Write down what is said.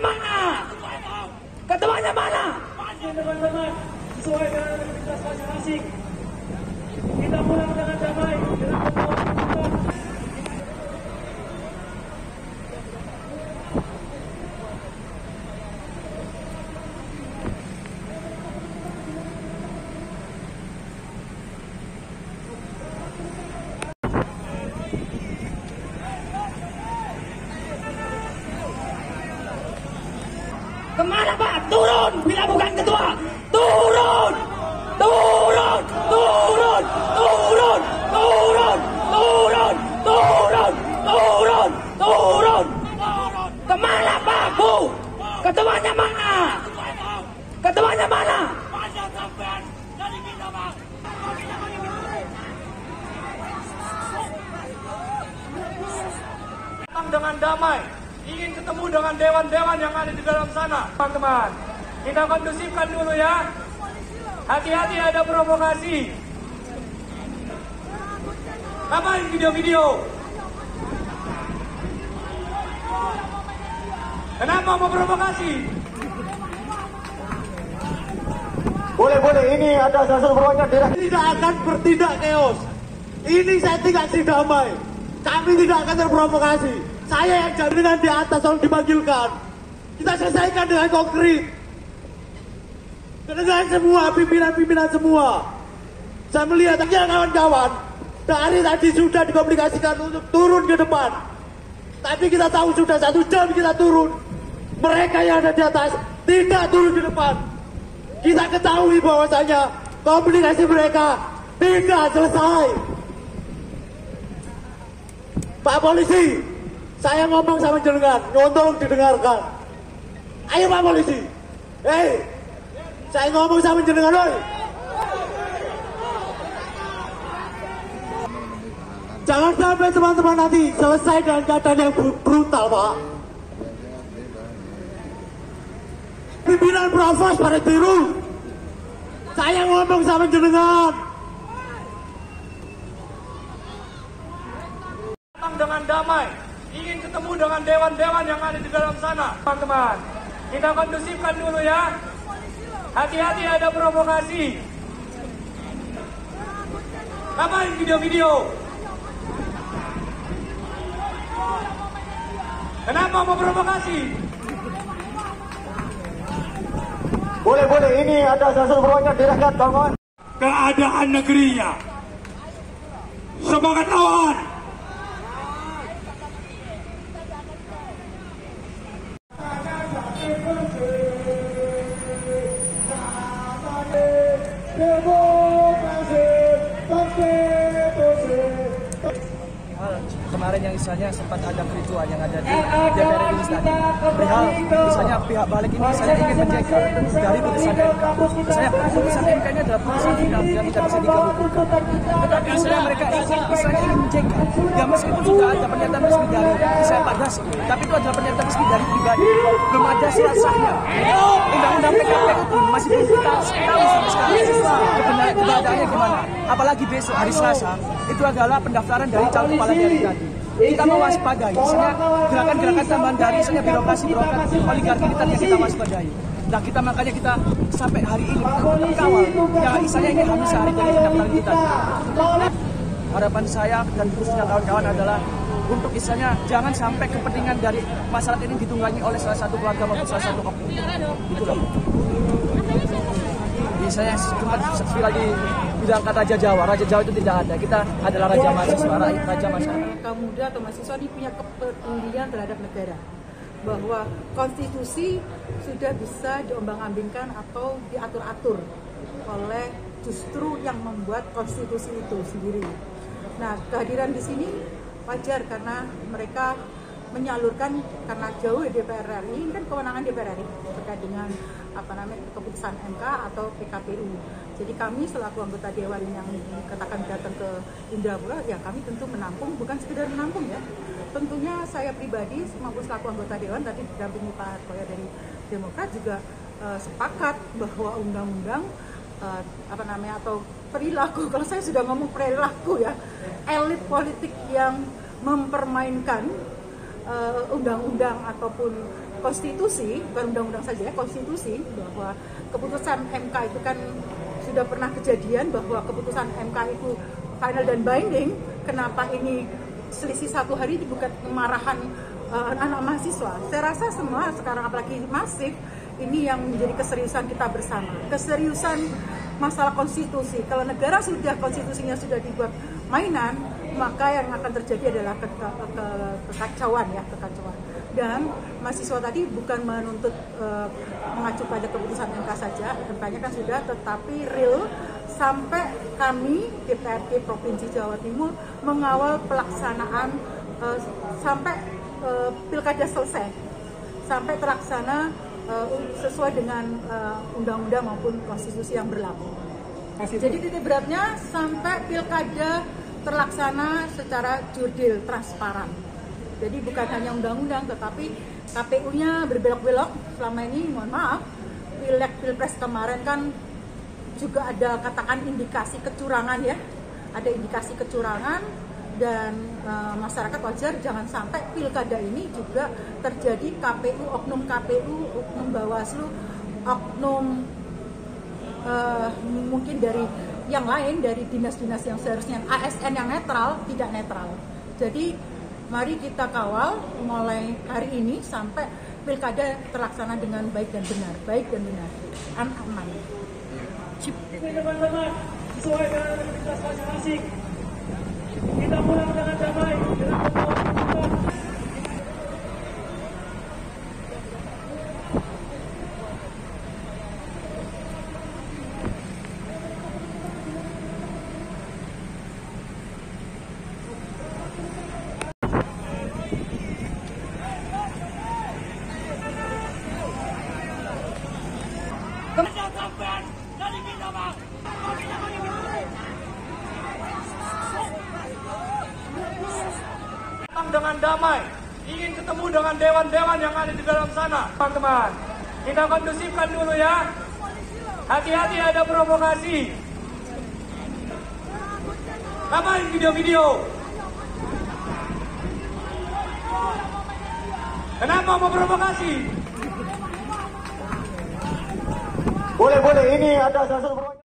mana? Ketuanya mana? Teman-teman, sesuai dengan aktivitas masing-masing. Kita pulang dengan damai, dengan ketua. Kemana Pak? Turun! Bila bukan ketua! Turun! Turun! Turun! Turun! Turun! Turun! Turun! Turun! Turun! Kemana Pak? Bu? Ketuanya mana? Ketuanya mana? Datang dengan damai, ingin ketemu dengan dewan-dewan yang ada di dalam sana. Teman-teman, kita kondusifkan dulu ya. Hati-hati ada provokasi. Ngapain video-video? Kenapa mau provokasi? Boleh, ini ada salah satu perwakilan daerah. Tidak akan bertindak chaos. Ini saya tidak damai. Kami tidak akan terprovokasi. Saya yang jaminan di atas tolong dipanggilkan. Kita selesaikan dengan konkret. Dengan semua pimpinan-pimpinan semua. Saya melihat kawan-kawan dari tadi sudah dikomunikasikan untuk turun ke depan. Tapi kita tahu sudah 1 jam kita turun. Mereka yang ada di atas tidak turun ke depan. Kita ketahui bahwasanya komunikasi mereka tidak selesai. Pak Polisi, saya ngomong sama jenengan, tolong didengarkan. Ayo Pak Polisi, saya ngomong sama jenengan, oi. Jangan sampai teman-teman nanti selesai dengan keadaan yang brutal, Pak. Pimpinan Provos pada biru, saya ngomong sama jenengan. Datang dengan damai, ingin ketemu dengan dewan-dewan yang ada di dalam sana. Teman-teman, kita kondusifkan dulu ya. Hati-hati ada provokasi. Ngapain video-video? Kenapa mau provokasi? Boleh, ini ada salah satu perwakilan daerah, kawan. Keadaan negerinya. Semangat lawan. Kemarin yang misalnya sempat ada kericuan yang ada di DPR ini tadi perihal misalnya pihak balik ini saya ingin menjaga dari putusan MK. Misalnya putusan MK ini adalah putusan final yang tidak bisa dikabulkan. Tetapi misalnya mereka ingin menjaga. Ya meskipun sudah ada pernyataan resmi dari saya Pak Das, tapi itu adalah pernyataan resmi dari pribadi. Belum ada surat sahnya. Undang-undang PKPU pun masih belum kita tahu sampai sekarang keberadaannya gimana. Apalagi besok hari Selasa itu adalah pendaftaran dari calon kepala daerah tadi. Kita mewaspadai, misalnya gerakan-gerakan tambahan dari misalnya birokrasi oligarki kita yang kita waspadai. Nah makanya kita sampai hari ini kita kawal. Ya misalnya ini habis sehari dari pendaftaran kita. Harapan saya dan khususnya kawan-kawan adalah untuk misalnya jangan sampai kepentingan dari masyarakat ini ditunggangi oleh salah satu keluarga maupun salah satu oknum. Itulah. Misalnya cuma sekali lagi bilang kata Raja Jawa itu tidak ada. Kita adalah raja mahasiswa, raja masyarakat. Kaum muda atau mahasiswa ini punya kepedulian terhadap negara, bahwa konstitusi sudah bisa diombang-ambingkan atau diatur-atur oleh justru yang membuat konstitusi itu sendiri. Nah, kehadiran di sini wajar karena mereka menyalurkan karena jauh DPR RI, ini kan kewenangan DPR RI terkait dengan keputusan MK atau PKPU. Jadi kami selaku anggota dewan yang katakan datang ke Indrapura, ya kami tentu menampung, bukan sekedar menampung ya. Tentunya saya pribadi maupun selaku anggota dewan tadi didampingi Pak Koya dari Demokrat juga sepakat bahwa undang-undang atau perilaku, kalau saya sudah ngomong perilaku ya, elit politik yang mempermainkan undang-undang ataupun konstitusi, bukan undang-undang saja, konstitusi, bahwa keputusan MK itu kan sudah pernah kejadian bahwa keputusan MK itu final dan binding. Kenapa ini selisih 1 hari bukan kemarahan anak mahasiswa? Saya rasa semua sekarang, apalagi masif, ini yang menjadi keseriusan kita bersama. Keseriusan masalah konstitusi. Kalau negara sudah, konstitusinya sudah dibuat mainan, maka yang akan terjadi adalah kekacauan ya, kekacauan. Dan mahasiswa tadi bukan menuntut mengacu pada keputusan MK saja, MK-nya kan sudah, tetapi real sampai kami DPRD Provinsi Jawa Timur mengawal pelaksanaan sampai pilkada selesai, sampai terlaksana sesuai dengan undang-undang maupun konstitusi yang berlaku. Jadi titik beratnya sampai pilkada terlaksana secara jurdil, transparan. Jadi bukan hanya undang-undang, tetapi KPU-nya berbelok-belok selama ini. Mohon maaf, Pileg Pilpres kemarin kan juga ada katakan indikasi kecurangan ya, ada indikasi kecurangan, dan masyarakat wajar jangan sampai pilkada ini juga terjadi oknum KPU, oknum Bawaslu, oknum mungkin dari yang lain, dari dinas-dinas yang seharusnya ASN yang netral, tidak netral. Jadi mari kita kawal mulai hari ini sampai pilkada terlaksana dengan baik dan benar, aman. Teman-teman, sesuai dengan aktivitas masing-masing, kita pulang dengan damai, dengan ketawa. Dengan damai, ingin ketemu dengan dewan-dewan yang ada di dalam sana. Teman-teman, kita kondusifkan dulu ya. Hati-hati ada provokasi. Ngapain video-video? Kenapa mau provokasi? Boleh, ini ada satu